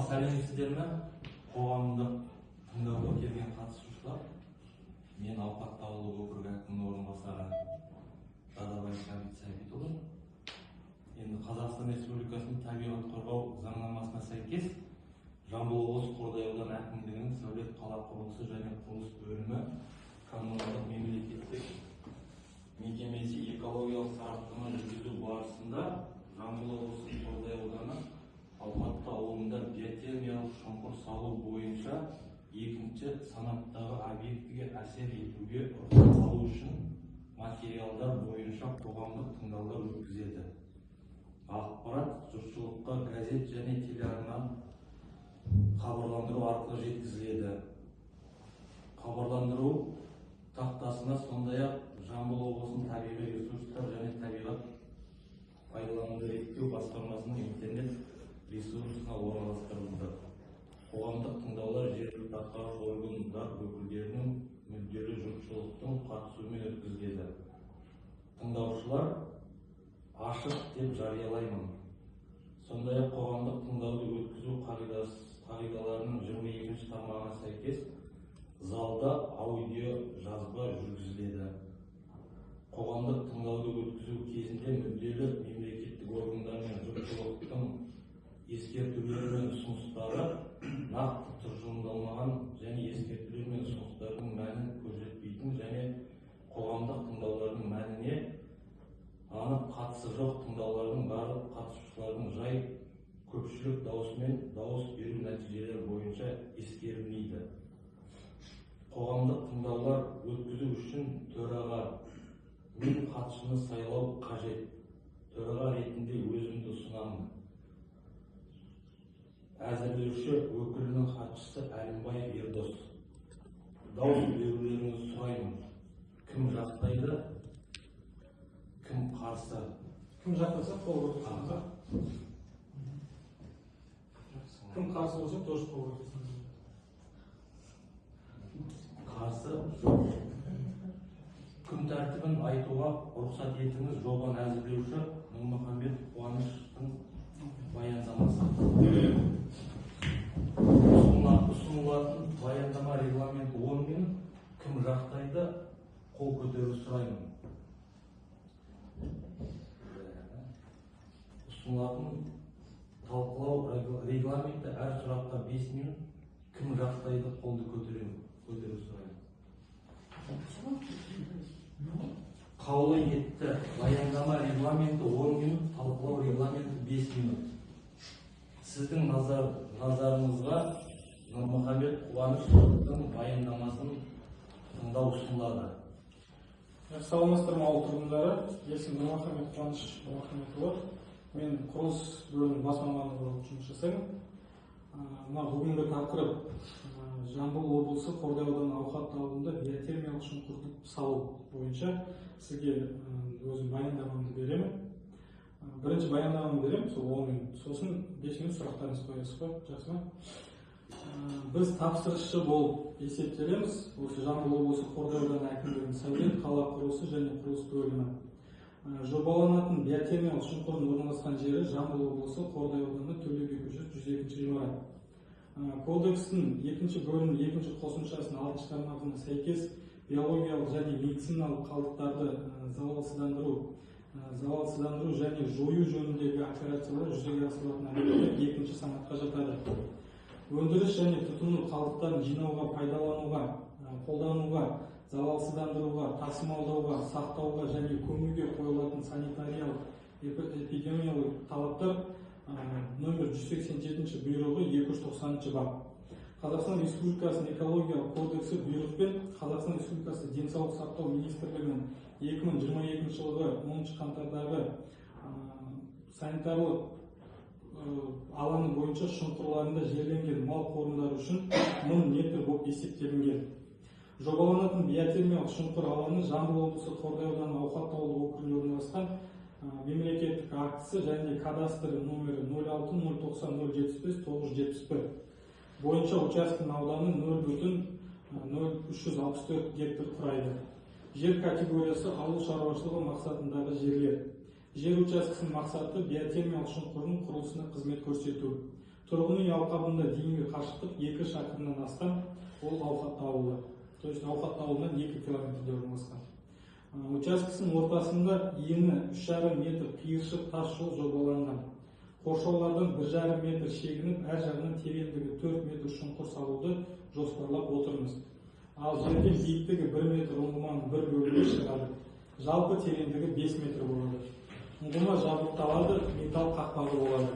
сәлеметсіздер ме? Қоғамдық тыңдауға келген қатысушылар. Мен Алпатты ауылдық округ әкімінің орынбасары Дадабай Сәбитұлы. Енді Қазақстан Республикасының табиғат қорғау заңнамасына сәйкес Жамбыл облысы Қордай ауданы әкімдігінің сәулет қала құрылысы және құрылыс бөлімі коммуналдық мемлекеттік мекемесі экологиялық сараптама жүргізу барысында Жамбыл облысы Қордай ауданы Алпатты ауылында биотермиялық шұңқыр салу бойынша екінші санаттағы объектіге әсер етуге рұқсат алу үшін материалдар бойынша қоғамдық тыңдаулар өткізеді. Ақпарат жұртшылыққа газет және телеарнадан хабарландыру арқылы жеткізіледі. Хабарландыру тақтасына сондай-ақ Жамбыл облысының табиғи ресурстар және табиғат пайдалануды реттеу басқармасының интернет ресурсына орналастырылды. Қоғамдық тыңдаулар жергілікті атқарушы органдар өкілдерінің мүдделі жұртшылықтың қатысуымен өткізіледі. Тыңдаушылар ашық деп жариялаймын. Сондай-ақ қоғамдық тыңдауды өткізу қағидаларының 22-ші тармағына сәйкес залда аудио жазба жүргізіледі. Қоғамдық тыңдауды өткізу кезінде мүдделі мемлекеттік органдар мен жұртшылықтың ескертулері мен ұсыныстары нақты тұжырымдалмаған және ескертулер мен ұсыныстардың мәнін көрсетпейтін және қоғамдық тыңдаулардың мәніне анық қатысы жоқ тыңдаулардың барлық қатысушылардың жай көпшілік даусымен дауыс беру нәтижелері бойынша ескерілмейді. Қоғамдық тыңдаулар өткізу үшін төраға мен қатысушыны сайлау қажет. Төраға ретінде өзімді ұсынамын. Әзірлеуші өкілінің хатшысы Әлімбаев Ердос. Дауыс берулеріңізді сұраймын. Кім жақтайды? Кім қарсы? Кім жақтаса, қол көтерсеңіз. Кім қарсы болса, тоже қол көтерсеңіз. Қарсы жоқ. Күн тәртібін айтуға рұқсат етіңіз. Жобаны әзірлеуші Нұрмұхамбет Қуаныштың баяндамасы. Ұсынылатын баяндама регламент 10 мен кім жақтайды? Қол көтеру сұраймын. Ұсынылатын талқылау регламенті әр сұраққа 5 минут. Кім жақтайды? Қолды көтеру сұраймын. Қаулы етті. Баяндама регламенті 10 минут, талқылау регламенті 5 минут. Сіздің назарыңызға Нұрмұхамбет Қуаныштың баяндамасын тыңдау ұсынылады. Саламатсыздар ма ауыл тұрғындары? Есімім Нұрмұхамбет Қуаныш Нұрмұхамбетұлы. Мен құрылыс бөлімінің бас маманы болып жұмыс жасаймын. Бүгінгі тақырып Жамбыл облысы Қордай ауданы Ауқатты ауылында биотермиялық шұңқырды салу бойынша сізге өзім баяндамамды беремін. Бірінші баяндамамды беремін, сол 10 минут. Сосын 5 минут сұрақтарыңыз қоясыз ба? Жақсы ма? Біз тапсырысшы болып есептелеміз. Осы Жамбыл облысы Қордай ауданы әкімдігінің сәулет қала құрылысы және құрылыс бөлімі. Жобаланатын биотермиялық шұңқырдың орналасқан жері Жамбыл облысы Қордай ауданы Төле би көшесі 102-ші ғимарат. Кодекстің 2-ші бөлімінің 2-ші қосымшасының 6-ші тармағына сәйкес биологиялық және медициналық қалдықтарды залалсыздандыру және жою жөніндегі операциялар жүзеге асырылатын объекттер 2-ші санатқа жатады. Өндіріс және тұтыну қалдықтарын жинауға, пайдалануға, қолдануға, залалсыздандыруға, тасымалдауға, сақтауға және көмуге қойылатын санитариялық эпидемиялық талаптар номер 187 бұйрығы 290 бап. Қазақстан Республикасының экологиялық кодексі бұйрықпен Қазақстан Республикасы денсаулық сақтау министрлігінің 2022 жылғы 10 қаңтардағы санитарлық алаңы бойынша шұңқырларында жерленген мал қорымдары үшін 1000 метр болып есептелінген. Жобаланатын биотермиялық шұңқыр алаңы Жамбыл облысы Қордай ауданы Ауқатты ауылдық округінде орналасқан мемлекеттік актісі және кадастр номері 06-090-075-971 бойынша учаскенің ауданы 0,0364 гектар құрайды. Жер категориясы ауыл шаруашылығы мақсатындағы жерлер. Жер учаскесінің мақсаты биотермиялық шұңқырдың құрылысына қызмет көрсету. Тұрғын үй алқабында дейінгі қашықтық 2 шақырымнан астам, ол Ауқат ауылы. То есть Ауқат ауылынан 2 километрде орналасқан. Учаскесінің ортасында ені 3,5 метр қиыршық тас жол жобаланған. Қоршаулардан 1,5 метр шегініп, әр жағынан тереңдігі 4 метр шұңқыр салуды жоспарлап отырмыз. Ал жерден биіктігі 1 метр ұңғыманың бір бөлігі шығады. Жалпы тереңдігі 5 метр болады. Ұңғыма жабдықталады, металл қақпағы болады.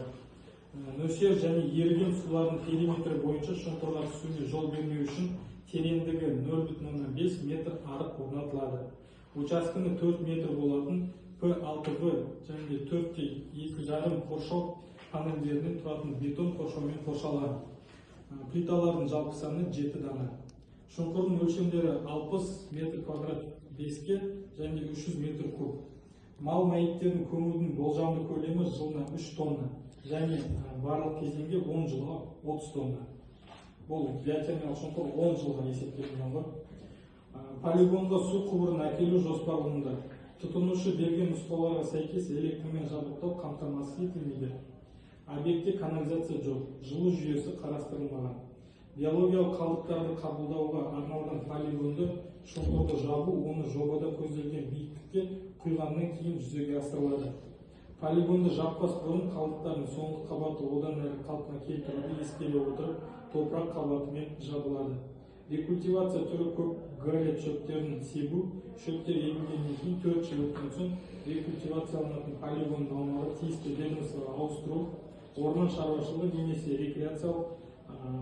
Нөсер және еріген сулардың периметрі бойынша шұңқырға түсуіне жол бермеу үшін тереңдігі 0,5 метр арық орнатылады. Учаскені 4 метр болатын P6V және 4,2,5 қоршау панельдерінен тұратын бетон қоршаумен қоршалған. Плиталардың жалпы саны 7 дана. Шұңқырдың өлшемдері 60 метр квадрат 5-ке және 300 метр куб. Мал мәйіттерін көмудің болжамды көлемі жылына 3 тонна және барлық кезеңге 10 жылға 30 тонна. Бұл биотермиялық шұңқыр 10 жылға есептелген ғой. Полигонға су құбырын әкелу жоспарлануда. Тұтынушы берген нұсқауларға сәйкес электрмен жабдықтау қамтамасыз етілмейді. Объектте канализация жоқ, жылу жүйесі қарастырылмаған. Биологиялық қалдықтарды қабылдауға арналған полигонды шұңқырды жабу оны жобада көзделген биіктікке құйғаннан кейін жүзеге асырылады. Полигонды жаппас бұрын қалдықтардың соңғы қабаты одан әрі қалпына келтіруді ескере отырып, топырақ қабатымен жабылады. Рекультивация түрі көп галет шөптерін себу, шөптер егілгеннен кейін 4 жыл өткен соң рекультивацияланатын полигонды аумағы тиісті ведомствоға ауыстыру, орман шаруашылығы немесе рекреациялық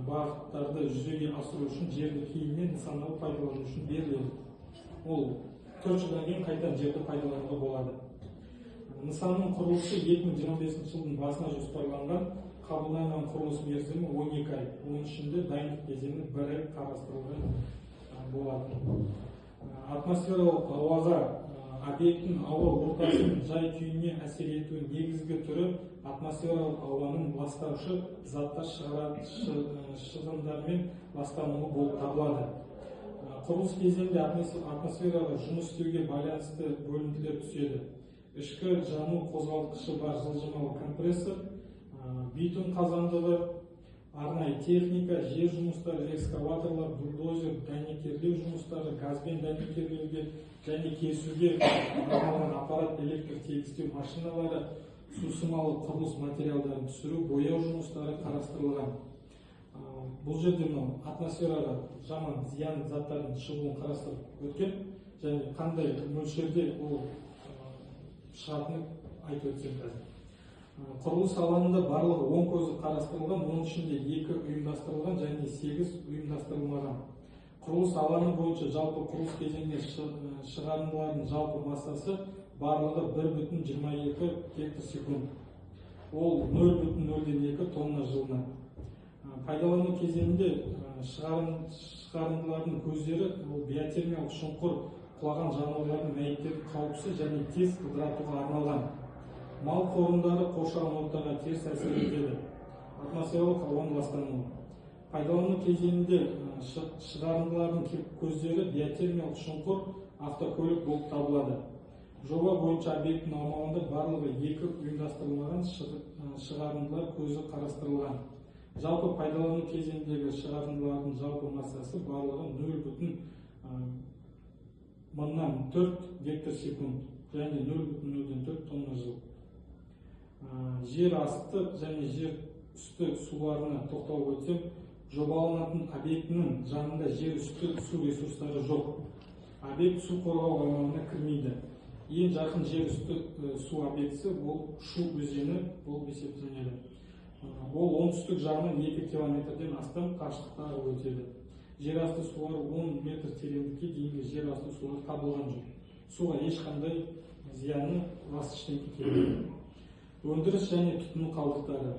бағыттарды жүзеге асыру үшін жерді кейіннен нысаналы пайдалану үшін беріледі. Ол 4 жылдан кейін қайтадан жерді пайдалануға болады. Нысанның құрылысы 2025 жылдың басына жоспарланған, қабылданған құрылыс мерзімі 12 ай. Оның ішінде дайындық кезеңі 1 ай қарастырылған болады. Атмосфералық ауаға объекттің ауа ортасының жай күйіне әсер етуі негізгі түрі атмосфералық ауаның ластаушы заттар шығындарымен ластануы болып табылады. Құрылыс кезеңінде атмосфераға жұмыс істеуге байланысты бөлінтілер түседі. Ішкі жану қозғалтқышы бар жылжымалы компрессор, битум қазандығы, арнайы техника, жер жұмыстары, экскаваторлар, бульдозер, дәнекерлеу жұмыстары, газбен дәнекерлеуге және кесуге арналған аппарат, электр тегістеу машиналары, сусымалы құрылыс материалдарын түсіру, бояу жұмыстары қарастырылған. Бұл жерде атмосфераға жаман зиян заттардың шығуын қарастырып өткен және қандай мөлшерде ол шығатынын айтып өтсем қазір. Құрылыс алаңында барлығы 10 көзі қарастырылған, оның ішінде 2 ұйымдастырылған және 8 ұйымдастырылмаған. Құрылыс алаңы бойынша жалпы құрылыс кезеңіне шығарындылардың жалпы массасы барлығы 1,22 гектар секунд. Ол 0,02 тонна жылына. Пайдалану кезеңінде шығарындылардың көздері биотермиялық шұңқыр құлаған жануарлардың мәйіттерін қауіпсіз және тез ыдыратуға арналған. Мал қорымдары қоршаған ортаға теріс әсер етеді. Атмосфералық ауаның ластануы. Пайдалану кезеңінде шығарындылардың көздері биотермиялық шұңқыр автокөлік болып табылады. Жоба бойынша объекттің аумағында барлығы 2 ұйымдастырылмаған шығарындылар көзі қарастырылған. Жалпы пайдалану кезеңіндегі шығарындылардың жалпы массасы барлығы 0,04 гектар секунд және 0,04 тонна жыл. Жер асты және жер үсті суларына тоқталып өтсем, жобаланатын объектінің жанында жер үсті су ресурстары жоқ. Объект су қорғау аумағына кірмейді. Ең жақын жер үсті су объектісі ол Шу өзені болып есептеледі. Ол оңтүстік жағынан 2 километрден астам қашықтықтағы өтеді. Жер асты сулары 10 метр тереңдікке дейінгі жер асты сулары табылған жоқ. Суға ешқандай зияны лас ештеңе келмейді. Өндіріс және тұтыну қалдықтары.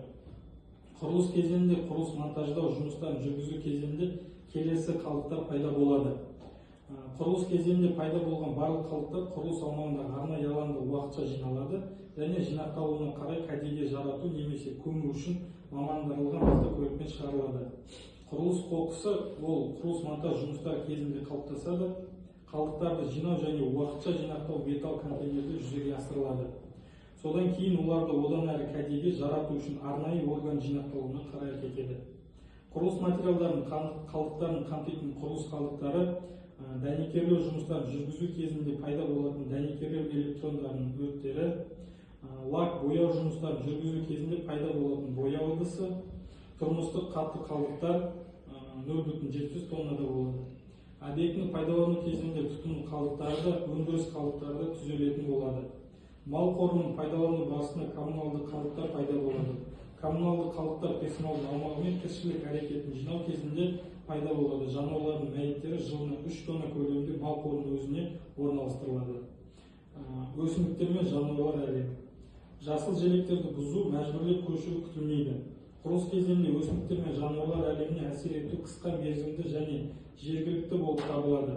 Құрылыс кезеңінде құрылыс монтаждау жұмыстарын жүргізу кезеңінде келесі қалдықтар пайда болады. Құрылыс кезеңінде пайда болған барлық қалдықтар құрылыс аумағындағы арнайы алаңда уақытша жиналады және жинақталуына қарай кәдеге жарату немесе көму үшін мамандандырылған автокөлікпен шығарылады. Құрылыс қоқысы ол құрылыс монтаж жұмыстары кезінде қалыптасады. Қалдықтарды жинау және уақытша жинақтау металл контейнерде жүзеге асырылады. Содан кейін оларды одан әрі кәдеге жарату үшін арнайы орган жинақталуына қарай кетеді. Құрылыс материалдарының қалдықтарын қамтитын құрылыс қалдықтары дәнекерлеу жұмыстарын жүргізу кезінде пайда болатын дәнекерлеу электрондарының өрттері, лак бояу жұмыстарын жүргізу кезінде пайда болатын бояу ыдысы, тұрмыстық қатты қалдықтар 0,700 тоннада болады. Объектіні пайдалану кезінде тұтыну қалдықтары да өндіріс қалдықтары да түзелетін болады. Мал қорының пайдалану барысында коммуналды қалдықтар пайда болады. Коммуналды қалдықтар персоналдың аумағы мен тіршілік әрекетін жинау кезінде пайда болады. Жануарлардың мәйіттері жылына 3 тонна көлемінде мал қорының өзіне орналастырылады. Өсімдіктер мен жануарлар әлемі. Жасыл желектерді бұзу, мәжбүрлеп көшіру күтілмейді. Құрылыс кезінде өсімдіктер мен жануарлар әлеміне әсер ету қысқа мерзімді және жергілікті болып табылады.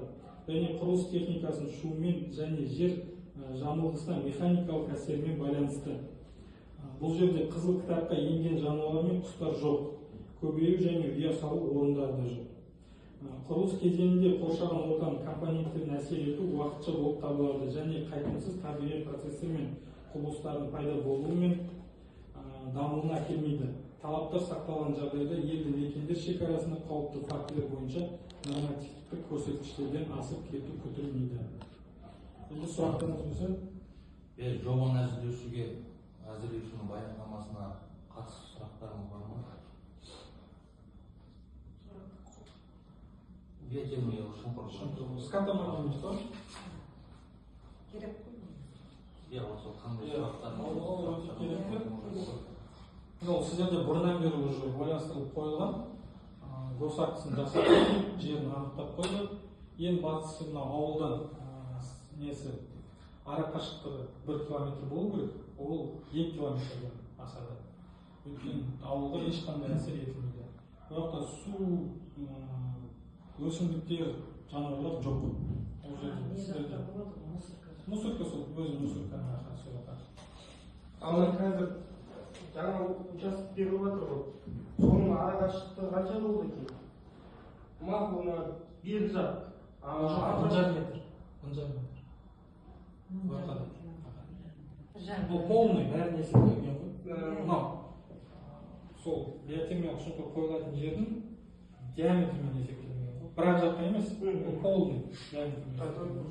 Және құрылыс техникасының шуымен және жер жамылғысына механикалық әсермен байланысты. Бұл жерде қызыл кітапқа енген жануарлар мен құстар жоқ. Көбею және ұя салу орындары да жоқ. Құрылыс кезеңінде қоршаған ортаның компоненттерін әсер ету уақытша болып табылады және қайтымсыз табиғи процестер мен құбылыстардың пайда болуы мен дамуына әкелмейді. Талаптар сақталған жағдайда елді мекендер шекарасында қауіпті фактілер бойынша нормативтік көрсеткіштерден асып кету күтілмейді. Енді сұрақтарыңыз болса? Жобаны әзірлеушінің баяндамасына қатысты сұрақтарыңыз бар ма? Скатамайтыңыз бар? Керек қой. Осы қандай сұрақтар? Ол сіздерде бұрыннан бері уже ойластырылып қойылған госактісін жасап жерін анықтап қойды. Ең бастысы мына ауылдан несі ара қашықтығы 1 километр болу керек. Ол 2 километрден асады. Өйткені ауылға ешқандай әсер етілмейді. Бірақ та су, өсімдіктер, жануарлар жоқ. Ол жерде сіздерде мусорка сол өзі мусорканың арқасы. Ал қазір жаңа участок беріп жатыр ғой. Соның ара қашықтығы қанша болды екен? Мақұлына бері жақ. 1,5 метр. 1,5 метр. Бұл полный бәрін есептелген ғой. Мынау сол биотермиялық шұңқыр қойылатын жердің диаметрімен есептелген ғой. Бір ақ жаққа емес, ол полный диаметрімен.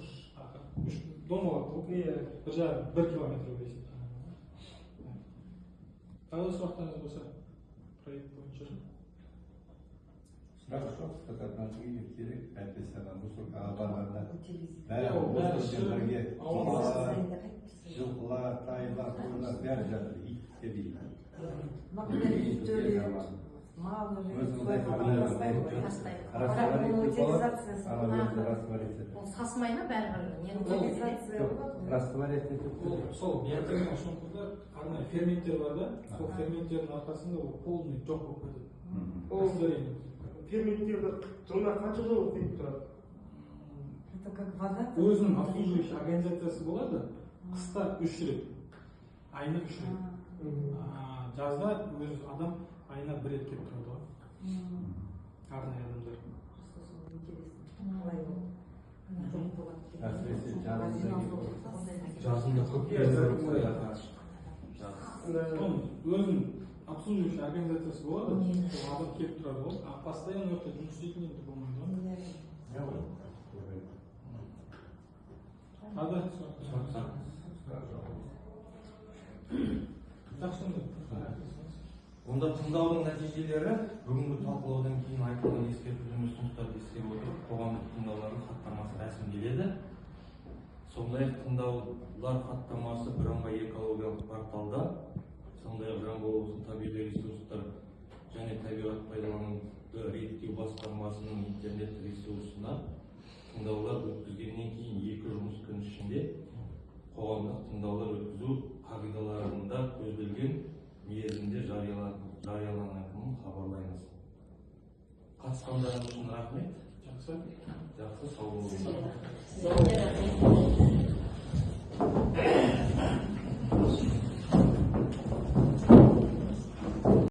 Үш домалақ ғой. 1,5 километр болып есептелген. Тағы да сұрақтарыңыз болса, проект бойынша. Сұрақ жоқ, сказать, нашли керек, әйтпесе мусоркаға барғанда жылқылар, тайлар, қойлар бәрі жатыр, ит істемейді. Сасымай ма бәрібір? Растворять етіп. Сол биотермиялық шұңқырда арнайы ферменттер бар да, сол ферменттердің арқасында ол полный жоқ болып кетеді. Ол ферменттерді жылына қанша жыл істеп тұрады? Өзінің обслуживающий организациясы болады, қыста 3 рет, айына 3 рет. Жазда өз адам айына 1 рет келіп тұрады ғой. Арнайы адамдар. Әсіресе Жазында көп өзінің обслуживающий организациясы болады, сол адам келіп тұрады ғой. Постоянно өртте жұмыс істейтін енді болмайды ғой. Ада Онда тыңдаудың нәтижелері бүгінгі талқылаудан кейін айтылған ескертулер мен ұсыныстарды ескере отырып қоғамдық тыңдаулардың хаттамасы рәсімделеді. Сондай-ақ тыңдаулар хаттамасы бірыңғай экологиялық порталда, сондай-ақ Жамбыл облысының табиғи ресурстар және табиғат пайдалануды реттеу басқармасының интернет ресурсына тыңдаулар өткізгеннен кейін 2 жұмыс күн ішінде қоғамдық тыңдаулар өткізу қағидаларында көзделген мерзімде жарияланатынын хабарлаймыз. Қатысқандарыңыз үшін рахмет. Жақсы, сау болыңыздар.